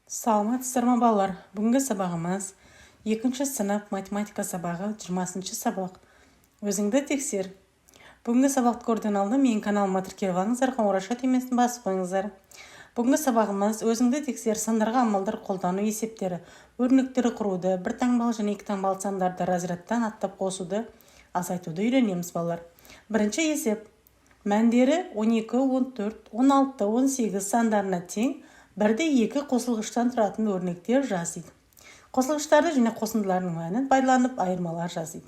Саламатсыздар ма балалар? Бүгінгі сабағымыз 2 сынып математика сабағы 20 сабақ. Өзіңді тексер. Бүгінгі сабақты көрден алды менің каналыма тіркеліп алыңыздар, қоңырауша түймесін басып қойыңыздар. Бүгінгі сабағымыз өзіңді тексер сандарға амалдар қолдану есептері, өрнектері құруды, бір таңбалы және екі таңбалы сандарды разрядтан аттап қосуды, азайтуды үйренеміз балалар. Бірінші есеп. Мәндері 12, 14, 16, 18 сандарына тең, бірде екі қосылғыштан тұратын өрнектер жаз дейді. Қосылғыштарды және қосындылардың мәнін пайдаланып айырмалар жаз дейді.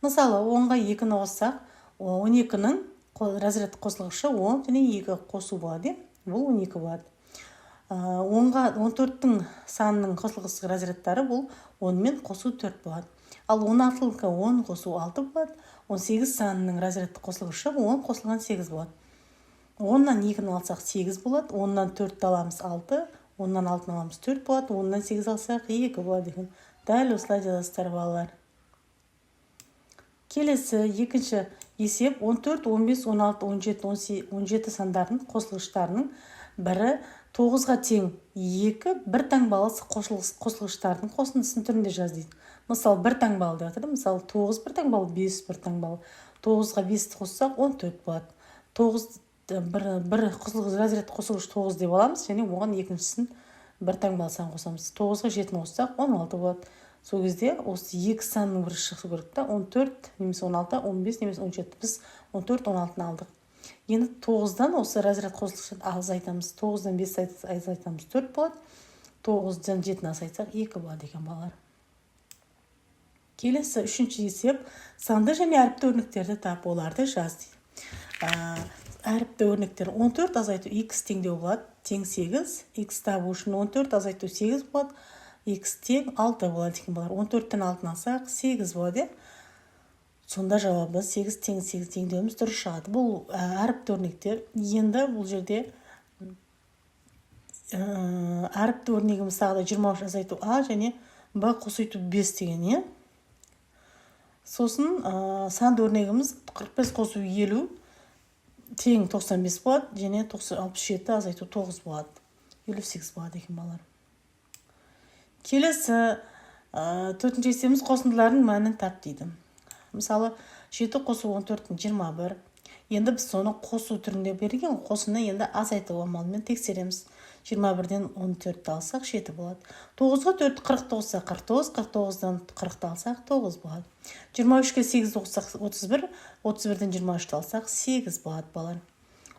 Мысалы, 10-ға 2-ні қоссақ, 12-нің разряд қосылғышы 10 және 2 қосу болады. Бұл 12 болады. 10-ға 14-тің санының қосылғысы разрядтары бұл 10 мен қосу 4 болады. Ал 16-ға 10 қосу 6 болады. 18 санының разрядты қосылғышы 10 қосылған 8 болады. 10-нан 2-ні алсақ 8 болады. 10-нан 4 аламыз 6, 10-нан 6-ны аламыз 4 болады. 10-нан 8 алсақ 2 болады екен. Дәл осылай жазасыздар балалар. Келесі екінші есеп 14, 15, 16, 17, 17 сандардың қосылғыштарының бірі 9-ға тең 2 бір таңбалы қосылғыштардың қосындысын түрінде жаз дейді. Мысалы, бір таңбалы деп жатыр. Мысалы, 9 бір таңбалы, 5 бір таңбалы. 9-ға 5-ті қоссақ 14 болады. 9 бір разряд қосылғыш 9 деп аламыз, және оған екіншісін бір таңбалы сан қосамыз. 9-ға 7-ні қоссақ 16 болады. Сол кезде осы екі санның бірі шықсы керек та, 14 немесе 16, 15 немесе 17. Біз 14, 16-ны алдық. Енді 9-дан осы разряд қосылғышын азайтамыз. 9-дан 5 азайтамыз 4 болады. 9-дан 7-ні азайтсақ 2 болады екен балалар. Келесі үшінші есеп санды және әріпті өрнектерді тап, оларды жаз дейді. Әріпті өрнектер 14 азайту x теңдеу болады, тең 8. X табу үшін 14 азайту 8 болады, x тең 6 болады екен балалар. 14-тен 6-ны алсақ 8 болады. Сонда жауабы 8 тең 8 теңдеуіміз дұрыс шығады. Бұл әріпті өрнектер. Енді бұл жерде әріпті өрнегіміз тағы да 23 азайту a және b қосайту 5 деген. Сосын санды өрнегіміз 45 қосу 50 тең 95 болады, және 67 азайту 9 болады. 58 болады екен балалар. Келесі төртінші есебіміз қосындылардың мәнін тап дейді. Мысалы, 7 қосу 14-тің 21. Енді біз соны қосу түрінде берген, қосыны енді азайту амалымен тексереміз. 21-ден 14-ті алсақ 7 болады. 9-ға 4 49 алсақ 49, 49-дан 40-ті алсақ 9 болады. 23-ге 8 қоссақ 31, 31-ден 23-ті алсақ 8 болады балалар.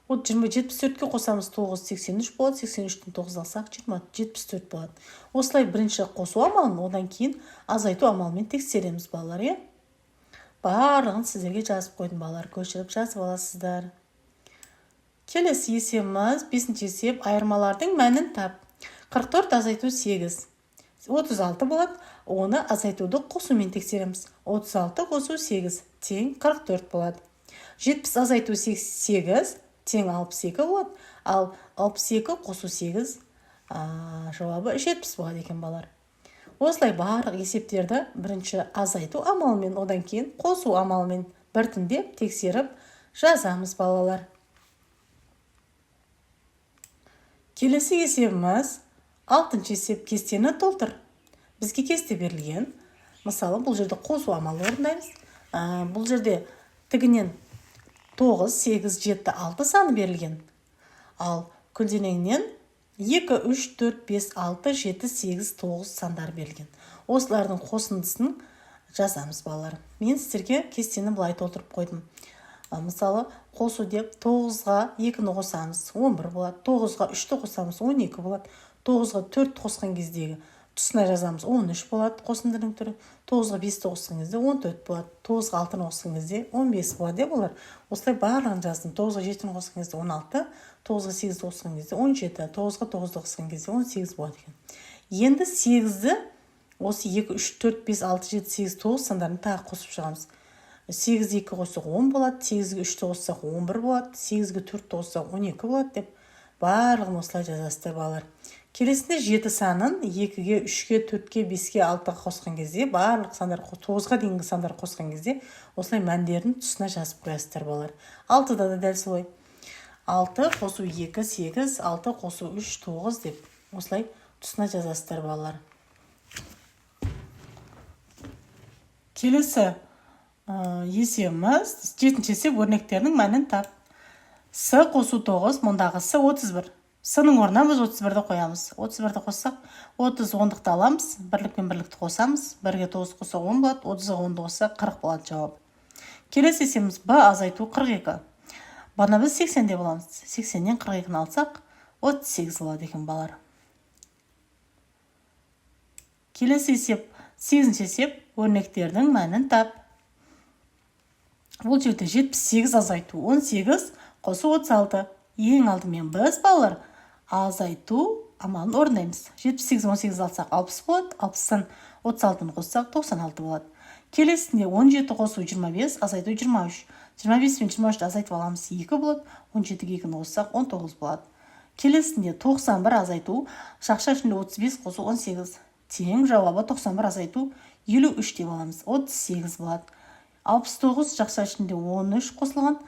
74-ке қосамыз 9 83 болады, 83-тен 9 алсақ 74 болады. Осылай бірінші қосу амалын, одан кейін азайту амалымен тексереміз балалар. Барлығын сіздерге жазып қойдым балалар, көшіріп жазып аласыздар. Келесі есебіміз 5-ші есеп айырмалардың мәнін тап. 44 азайту 8. 36 болады. Оны азайтуды қосумен тексереміз. 36 қосу 8 тең 44 болады. 70 азайту 8 тең 62 болады. Ал 62 қосу 8 жауабы 70 болады екен балалар. Осылай барлық есептерді бірінші азайту амалымен, одан кейін қосу амалымен біртіндеп тексеріп жазамыз балалар. Келесі есебіміз 6-шы есеп кестені толтыр. Бізге кесте берілген. Мысалы, бұл жерде қосу амалы орындаймыз. Бұл жерде тігінен 9, 8, 7, 6 саны берілген. Ал көлденеңнен 2, 3, 4, 5, 6, 7, 8, 9 сандар берілген. Осылардың қосындысын жазамыз балалар. Мен сіздерге кестені былай толтырып қойдым. Мысалы, қосу деп 9-ға 2-ні қосамыз 11 болады. 9-ға 3-ті қосамыз 12 болады. 9-ға 4-ті қосқан кездегі тұсына жазамыз 13 болады қосындының түрі. 9-ға 5-ті қосқан кезде 14 болады. 9-ға 6-ны қосқан кезде 15 болады балалар. Осылай барлығын жаздым. 9-ға 7-ні қосқан кезде 16, 9-ға 8-ті қосқан кезде 17, 9-ға 9-ті қосқан кезде 18 болады екен. Енді 8-ді осы 2, 3, 4, 5, 6, 7, 8, 9 сандарын тағы қосып шығамыз. 8-ге 2 қоссақ 10 болады, 8-ге 3-ті қоссақ 11 болады, 8-ге 4-ті қоссақ 12 болады деп барлығын осылай жазасыздар балалар. Келесінде 7 санын 2-ге, 3-ге, 4-ге, 5-ге, 6-ға қосқан кезде, барлық сандар 9-ға дейінгі сандар қосқан кезде осылай мәндерін тұсына жазып қоясыздар балалар. 6-да да дәл солай. 6 қосу 2, 8, 6 қосу 3, 9 деп осылай тұсына жазасыздар балалар. Келесі есебіміз 7-ші есеп өрнектерінің мәнін тап. С қосу 9, мұндағы С 31. С-ның орнына біз 31-ді қоямыз. 31-ді қоссақ, 30 10-ды аламыз, бірлік пен бірлікті қосамыз. 1-ге 9 қоссақ 10 болады, 30-ға 10-ды қоссақ 40 болады жауап. Келесі есебіміз Б азайту 42. Баны біз 80 деп аламыз. 80-нен 42-ні алсақ, 38 болады екен балар. Келесі есеп 8-ші есеп өрнектердің мәнін тап. Бұл жерде 78 азайту 18 қосу 36. Ең алдымен біз балалар азайту амалын орындаймыз. 78-18 алсақ 60 болады, 60-тан 36-ны қоссақ 96 болады. Келесінде 17 қосу 25, азайту 23. 25 пен 23-ті азайтып аламыз 2 болады, 17-ге 2-ні қоссақ 19 болады. Келесінде 91 азайту, шақша ішінде 35 қосу 18. Тең жауабы 91 азайту 53 деп аламыз, 38 болады. 69 жақша ішінде 13 қосылған,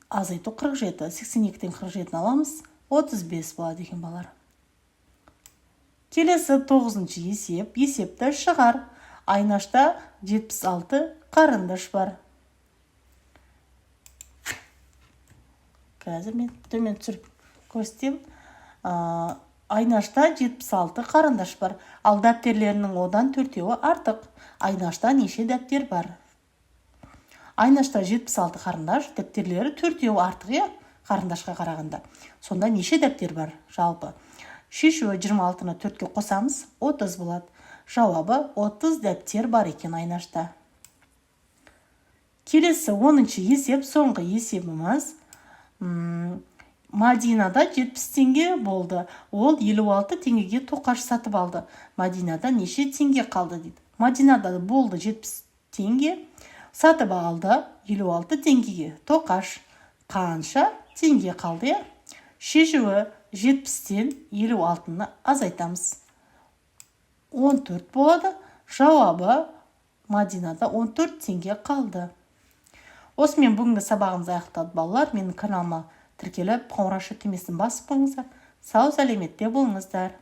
азайту 47. 82-тен 47-ні аламыз, 35 болады екен балар. Келесі 9-ші есеп, есепті шығар. Айнашта 76 қарындаш бар. Қазір мен төмен түсіріп көрсетем. Айнашта 76 қарындаш бар. Ал дәптерлерінің одан 4-еуі артық. Айнашта неше дәптер бар? Айнашта 76 қарындаш, дәптерлері 4-еуі артық, қарындашқа қарағанда. Сонда неше дәптер бар жалпы? Шешуі 26-ны 4-ке қосамыз, 30 болады. Жауабы 30 дәптер бар екен Айнашта. Келесі 10-ші есеп, соңғы есебіміз. Мадинада 70 теңге болды. Ол 56 теңгеге тоқаш сатып алды. Мадинада неше теңге қалды дейді. Мадинада болды 70 теңге, сатып алды 56 теңгеге тоқаш. Қанша теңге қалды? Шешуі 70-тен 56-ны азайтамыз. 14 болады. Жауабы Мадинада 14 теңге қалды. Осымен бүгінгі сабағымыз аяқталды балалар. Менің каналыма тіркеліп, қоңырау түймесін басып қойыңыздар. Сау сәлеметте болыңыздар.